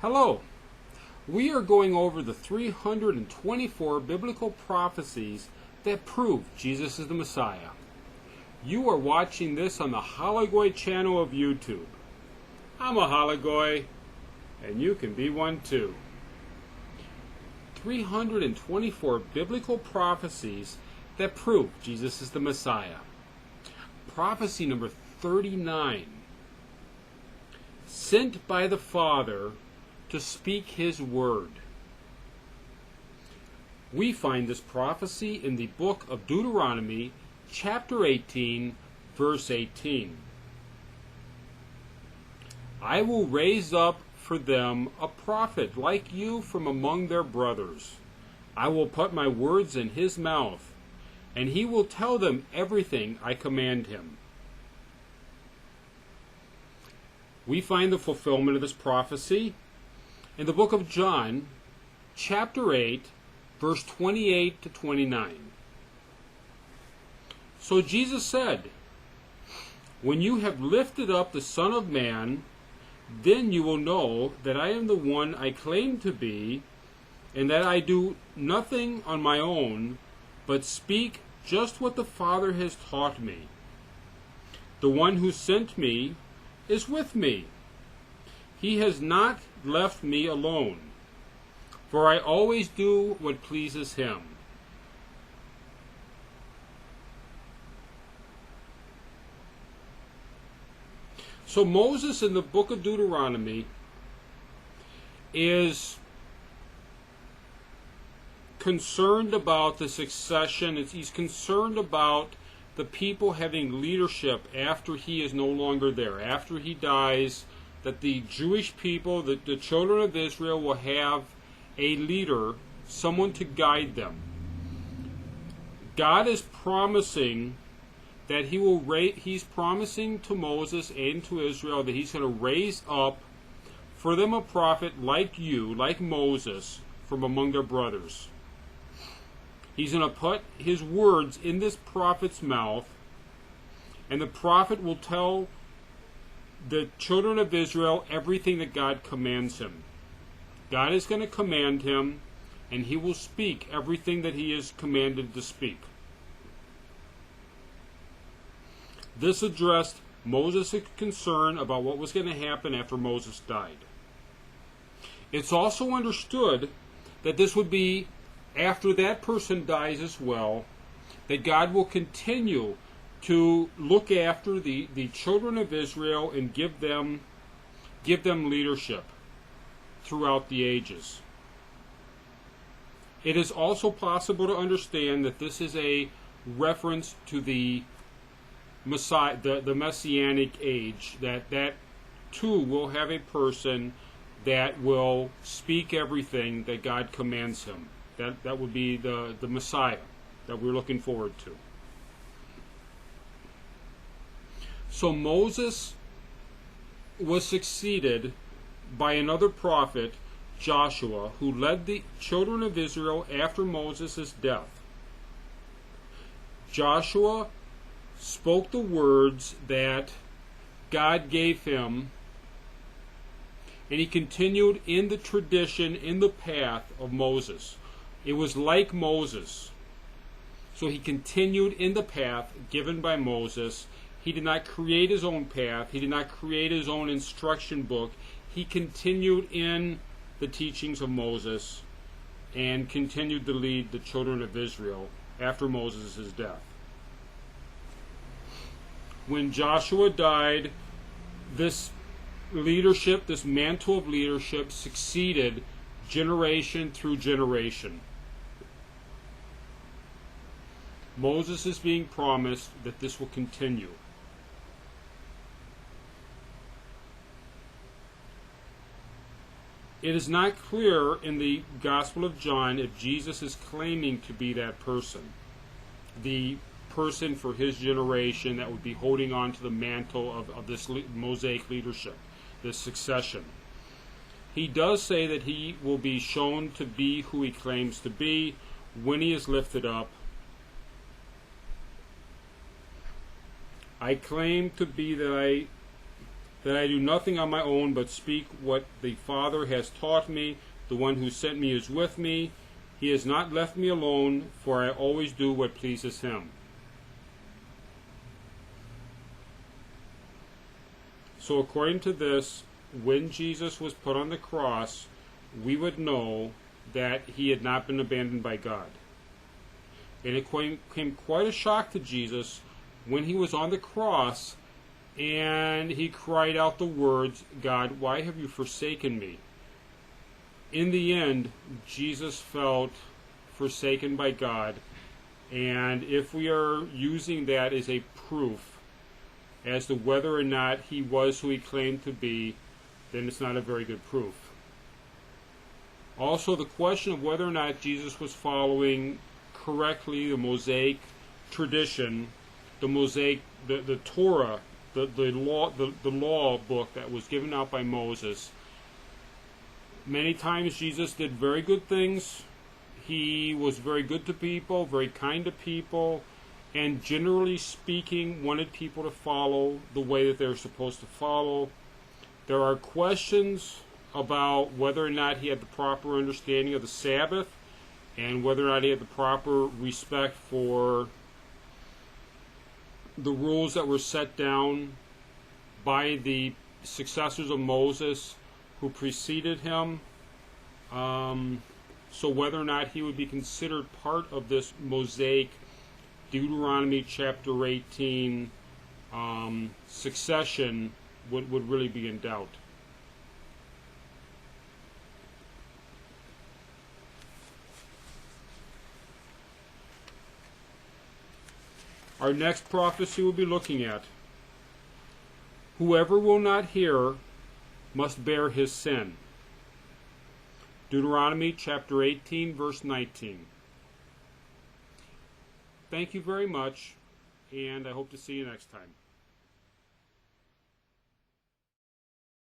Hello. We are going over the 324 biblical prophecies that prove Jesus is the Messiah. You are watching this on the Halachgoy channel of YouTube. I'm a Halachgoy, and you can be one too. 324 biblical prophecies that prove Jesus is the Messiah. Prophecy number 39. Sent by the Father to speak His word. We find this prophecy in the book of Deuteronomy, chapter 18, verse 18. I will raise up for them a prophet like you from among their brothers. I will put my words in his mouth, and he will tell them everything I command him. We find the fulfillment of this prophecy in the book of John, chapter 8, verse 28 to 29. So Jesus said, "When you have lifted up the Son of Man, then you will know that I am the one I claim to be, and that I do nothing on my own, but speak just what the Father has taught me. The one who sent me is with me. He has not left me alone, for I always do what pleases him." So Moses in the book of Deuteronomy is concerned about the succession. He's concerned about the people having leadership after he is no longer there. After he dies, that the Jewish people, the children of Israel, will have a leader, someone to guide them. God is promising that he's promising to Moses and to Israel that he's going to raise up for them a prophet like you, like Moses, from among their brothers. He's going to put his words in this prophet's mouth, and the prophet will tell the children of Israel everything that God commands him. God is going to command him, and he will speak everything that he is commanded to speak. This addressed Moses' concern about what was going to happen after Moses died. It's also understood that this would be after that person dies as well, that God will continue to look after the children of Israel and give them leadership throughout the ages. It is also possible to understand that this is a reference to the Messiah, the Messianic age, that too will have a person that will speak everything that God commands him. That would be the Messiah that we're looking forward to. So Moses was succeeded by another prophet, Joshua, who led the children of Israel after Moses' death. Joshua spoke the words that God gave him, and he continued in the tradition, in the path of Moses. It was like Moses. So he continued in the path given by Moses. He did not create his own path. He did not create his own instruction book. He continued in the teachings of Moses and continued to lead the children of Israel after Moses' death. When Joshua died, this leadership, this mantle of leadership, succeeded generation through generation. Moses is being promised that this will continue. It is not clear in the Gospel of John if Jesus is claiming to be that person, the person for his generation that would be holding on to the mantle of this Mosaic leadership, this succession. He does say that he will be shown to be who he claims to be when he is lifted up. I claim to be that that I do nothing on my own, but speak what the Father has taught me. The one who sent me is with me. He has not left me alone, for I always do what pleases him. So according to this, when Jesus was put on the cross, we would know that he had not been abandoned by God. And it came quite a shock to Jesus when he was on the cross and he cried out the words, God, why have you forsaken me? In the end, Jesus felt forsaken by God, and if we are using that as a proof as to whether or not he was who he claimed to be, then it's not a very good proof. Also, the question of whether or not Jesus was following correctly the Mosaic tradition, the Torah, the law book that was given out by Moses. Many times Jesus did very good things. He was very good to people, very kind to people, and generally speaking wanted people to follow the way that they were supposed to follow. There are questions about whether or not he had the proper understanding of the Sabbath and whether or not he had the proper respect for the rules that were set down by the successors of Moses who preceded him. So whether or not he would be considered part of this Mosaic Deuteronomy chapter 18 succession would really be in doubt. Our next prophecy we'll be looking at. Whoever will not hear must bear his sin. Deuteronomy chapter 18, verse 19. Thank you very much, and I hope to see you next time.